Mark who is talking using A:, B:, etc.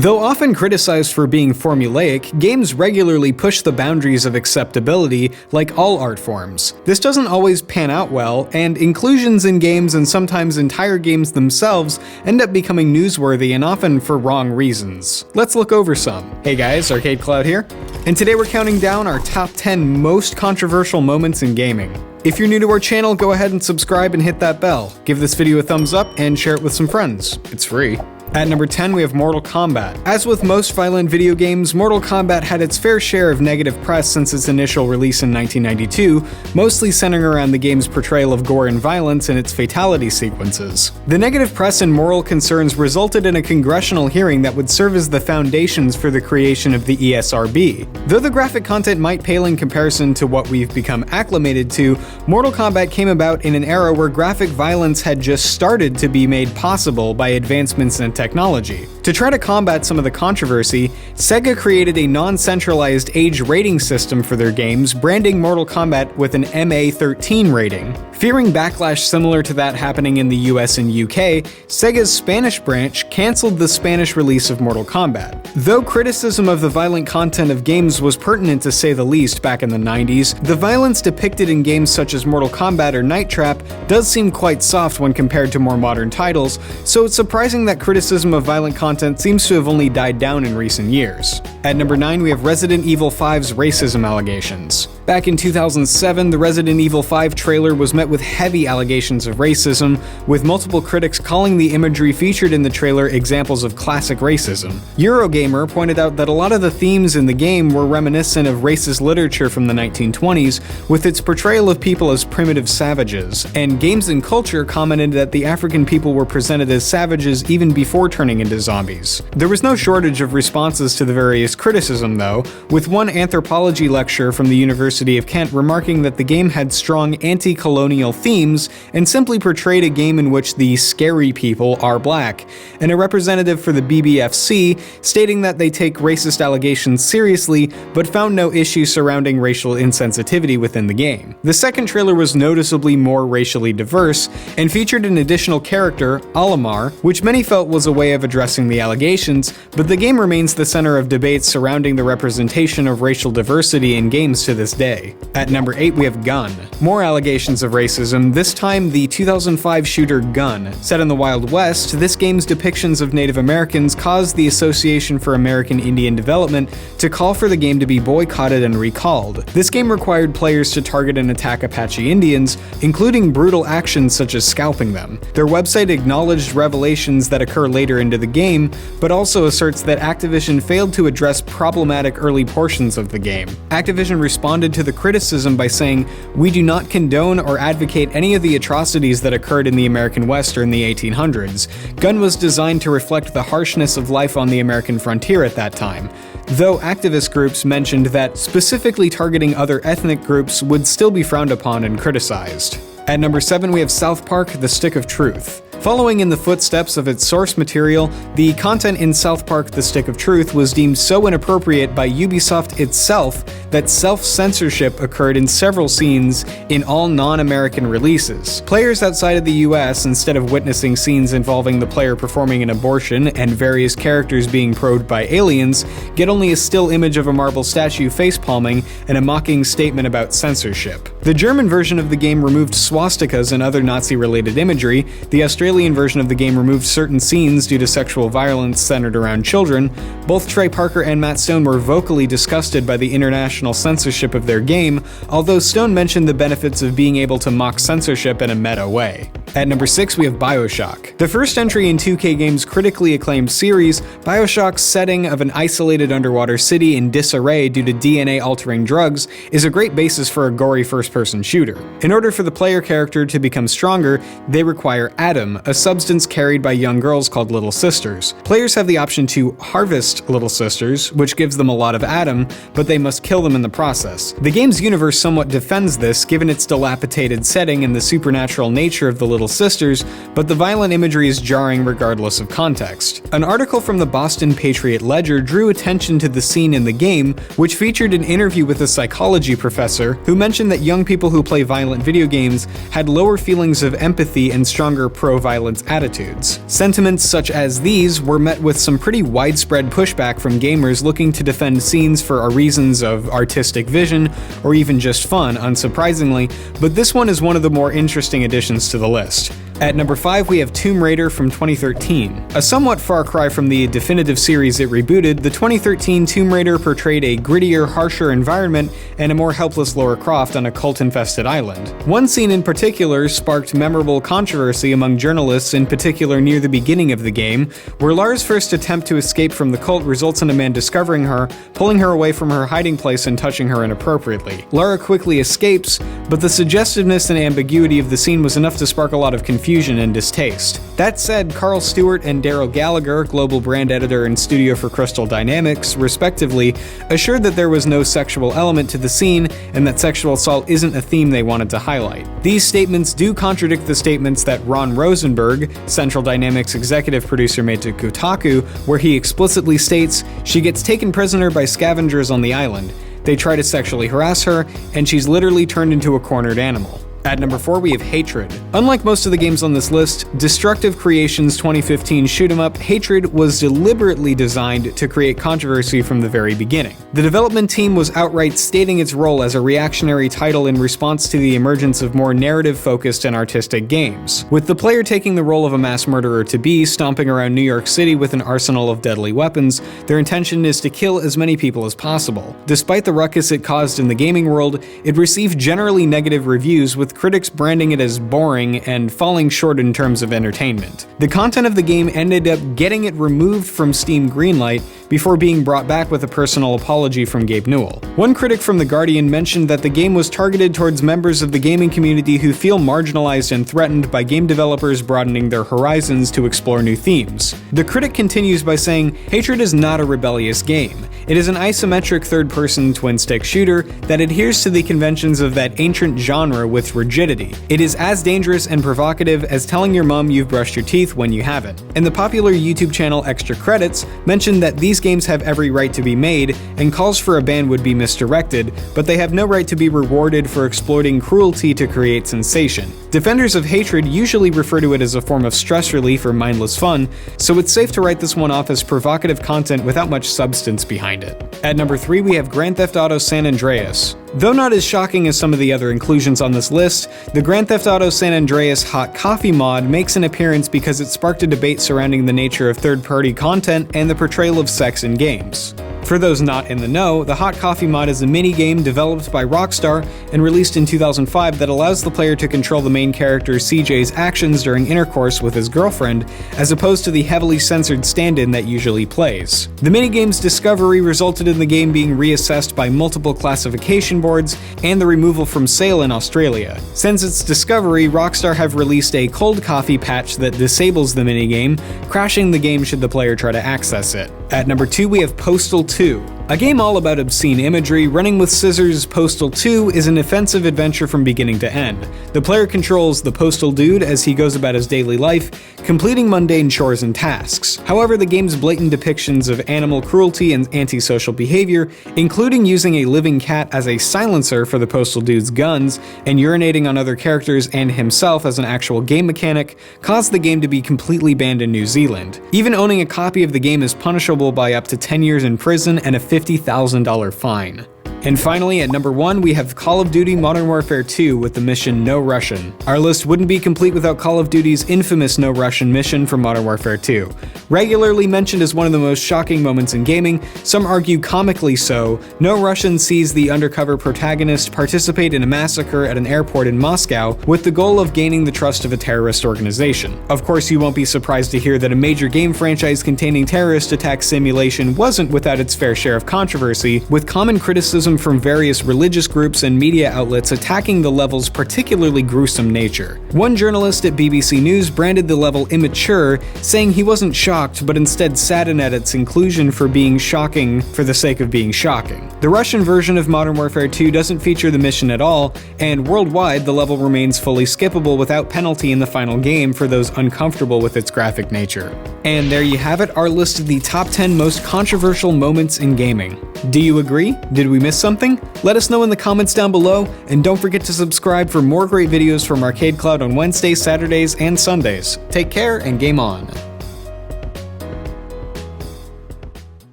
A: Though often criticized for being formulaic, games regularly push the boundaries of acceptability, like all art forms. This doesn't always pan out well, and inclusions in games and sometimes entire games themselves end up becoming newsworthy and often for wrong reasons. Let's look over some. Hey guys, ArcadeCloud here, and today we're counting down our top 10 most controversial moments in gaming. If you're new to our channel, go ahead and subscribe and hit that bell. Give this video a thumbs up and share it with some friends. It's free. At number 10, we have Mortal Kombat. As with most violent video games, Mortal Kombat had its fair share of negative press since its initial release in 1992, mostly centering around the game's portrayal of gore and violence and its fatality sequences. The negative press and moral concerns resulted in a congressional hearing that would serve as the foundations for the creation of the ESRB. Though the graphic content might pale in comparison to what we've become acclimated to, Mortal Kombat came about in an era where graphic violence had just started to be made possible by advancements in technology. To try to combat some of the controversy, Sega created a non-centralized age rating system for their games, branding Mortal Kombat with an MA13 rating. Fearing backlash similar to that happening in the US and UK, Sega's Spanish branch canceled the Spanish release of Mortal Kombat. Though criticism of the violent content of games was pertinent to say the least back in the 90s, the violence depicted in games such as Mortal Kombat or Night Trap does seem quite soft when compared to more modern titles, so it's surprising that criticism of violent content seems to have only died down in recent years. At number 9, we have Resident Evil 5's racism allegations. Back in 2007, the Resident Evil 5 trailer was met with heavy allegations of racism, with multiple critics calling the imagery featured in the trailer examples of classic racism. Eurogamer pointed out that a lot of the themes in the game were reminiscent of racist literature from the 1920s, with its portrayal of people as primitive savages, and Games and Culture commented that the African people were presented as savages even before turning into zombies. There was no shortage of responses to the various criticism though, with one anthropology lecturer from the University of Kent remarking that the game had strong anti-colonial themes and simply portrayed a game in which the scary people are black, and a representative for the BBFC stating that they take racist allegations seriously but found no issue surrounding racial insensitivity within the game. The second trailer was noticeably more racially diverse and featured an additional character, Alamar, which many felt was a way of addressing the allegations, but the game remains the center of debates surrounding the representation of racial diversity in games to this day. At number 8, we have Gun. More allegations of racism, this time the 2005 shooter Gun. Set in the Wild West, this game's depictions of Native Americans caused the Association for American Indian Development to call for the game to be boycotted and recalled. This game required players to target and attack Apache Indians, including brutal actions such as scalping them. Their website acknowledged revelations that occur later into the game, but also asserts that Activision failed to address problematic early portions of the game. Activision responded to the criticism by saying, "We do not condone or advocate any of the atrocities that occurred in the American West during the 1800s. Gun was designed to reflect the harshness of life on the American frontier at that time," though activist groups mentioned that specifically targeting other ethnic groups would still be frowned upon and criticized. At number 7, we have South Park: The Stick of Truth. Following in the footsteps of its source material, the content in South Park: The Stick of Truth was deemed so inappropriate by Ubisoft itself that self-censorship occurred in several scenes in all non-American releases. Players outside of the US, instead of witnessing scenes involving the player performing an abortion and various characters being probed by aliens, get only a still image of a marble statue facepalming and a mocking statement about censorship. The German version of the game removed swastikas and other Nazi-related imagery. The Australian version of the game removed certain scenes due to sexual violence centered around children. Both Trey Parker and Matt Stone were vocally disgusted by the international censorship of their game, although Stone mentioned the benefits of being able to mock censorship in a meta way. At number 6, we have Bioshock. The first entry in 2K Games' critically acclaimed series, Bioshock's setting of an isolated underwater city in disarray due to DNA-altering drugs is a great basis for a gory first-person shooter. In order for the player character to become stronger, they require Adam, a substance carried by young girls called Little Sisters. Players have the option to harvest Little Sisters, which gives them a lot of Adam, but they must kill them in the process. The game's universe somewhat defends this, given its dilapidated setting and the supernatural nature of the Little little sisters, but the violent imagery is jarring regardless of context. An article from the Boston Patriot Ledger drew attention to the scene in the game, which featured an interview with a psychology professor who mentioned that young people who play violent video games had lower feelings of empathy and stronger pro-violence attitudes. Sentiments such as these were met with some pretty widespread pushback from gamers looking to defend scenes for reasons of artistic vision or even just fun, unsurprisingly, but this one is one of the more interesting additions to the list. At number 5, we have Tomb Raider from 2013. A somewhat far cry from the definitive series it rebooted, the 2013 Tomb Raider portrayed a grittier, harsher environment and a more helpless Lara Croft on a cult-infested island. One scene in particular sparked memorable controversy among journalists, in particular near the beginning of the game, where Lara's first attempt to escape from the cult results in a man discovering her, pulling her away from her hiding place and touching her inappropriately. Lara quickly escapes, but the suggestiveness and ambiguity of the scene was enough to spark a lot of confusion and distaste. That said, Carl Stewart and Daryl Gallagher, global brand editor and studio for Crystal Dynamics, respectively, assured that there was no sexual element to the scene and that sexual assault isn't a theme they wanted to highlight. These statements do contradict the statements that Ron Rosenberg, Central Dynamics executive producer, made to Kotaku, where he explicitly states, "She gets taken prisoner by scavengers on the island. They try to sexually harass her, and she's literally turned into a cornered animal." At number 4, we have Hatred. Unlike most of the games on this list, Destructive Creations' 2015 shoot-'em-up Hatred was deliberately designed to create controversy from the very beginning. The development team was outright stating its role as a reactionary title in response to the emergence of more narrative-focused and artistic games, with the player taking the role of a mass murderer-to-be, stomping around New York City with an arsenal of deadly weapons. Their intention is to kill as many people as possible. Despite the ruckus it caused in the gaming world, it received generally negative reviews, with critics branding it as boring and falling short in terms of entertainment. The content of the game ended up getting it removed from Steam Greenlight before being brought back with a personal apology from Gabe Newell. One critic from The Guardian mentioned that the game was targeted towards members of the gaming community who feel marginalized and threatened by game developers broadening their horizons to explore new themes. The critic continues by saying, "Hatred is not a rebellious game. It is an isometric third-person twin-stick shooter that adheres to the conventions of that ancient genre with rigidity. It is as dangerous and provocative as telling your mom you've brushed your teeth when you haven't." And the popular YouTube channel Extra Credits mentioned that these games have every right to be made, and calls for a ban would be misdirected, but they have no right to be rewarded for exploiting cruelty to create sensation. Defenders of Hatred usually refer to it as a form of stress relief or mindless fun, so it's safe to write this one off as provocative content without much substance behind it. At number 3, we have Grand Theft Auto San Andreas. Though not as shocking as some of the other inclusions on this list, the Grand Theft Auto San Andreas Hot Coffee mod makes an appearance because it sparked a debate surrounding the nature of third-party content and the portrayal of sex in games. For those not in the know, the Hot Coffee mod is a mini-game developed by Rockstar and released in 2005 that allows the player to control the main character CJ's actions during intercourse with his girlfriend, as opposed to the heavily censored stand-in that usually plays. The minigame's discovery resulted in the game being reassessed by multiple classification boards and the removal from sale in Australia. Since its discovery, Rockstar have released a cold coffee patch that disables the minigame, crashing the game should the player try to access it. At number 2, we have Postal II. A game all about obscene imagery, Running with Scissors, Postal II is an offensive adventure from beginning to end. The player controls the postal dude as he goes about his daily life, completing mundane chores and tasks. However, the game's blatant depictions of animal cruelty and antisocial behavior, including using a living cat as a silencer for the postal dude's guns, and urinating on other characters and himself as an actual game mechanic, caused the game to be completely banned in New Zealand. Even owning a copy of the game is punishable by up to 10 years in prison and a $50,000 fine. And finally, at number 1, we have Call of Duty Modern Warfare 2 with the mission No Russian. Our list wouldn't be complete without Call of Duty's infamous No Russian mission from Modern Warfare 2. Regularly mentioned as one of the most shocking moments in gaming, some argue comically so, No Russian sees the undercover protagonist participate in a massacre at an airport in Moscow with the goal of gaining the trust of a terrorist organization. Of course, you won't be surprised to hear that a major game franchise containing terrorist attack simulation wasn't without its fair share of controversy, with common criticism criticism from various religious groups and media outlets attacking the level's particularly gruesome nature. One journalist at BBC News branded the level immature, saying he wasn't shocked but instead saddened at its inclusion for being shocking for the sake of being shocking. The Russian version of Modern Warfare 2 doesn't feature the mission at all, and worldwide the level remains fully skippable without penalty in the final game for those uncomfortable with its graphic nature. And there you have it, our list of the top 10 most controversial moments in gaming. Do you agree? Did we miss something? Let us know in the comments down below, and don't forget to subscribe for more great videos from ArcadeCloud on Wednesdays, Saturdays, and Sundays. Take care and game on.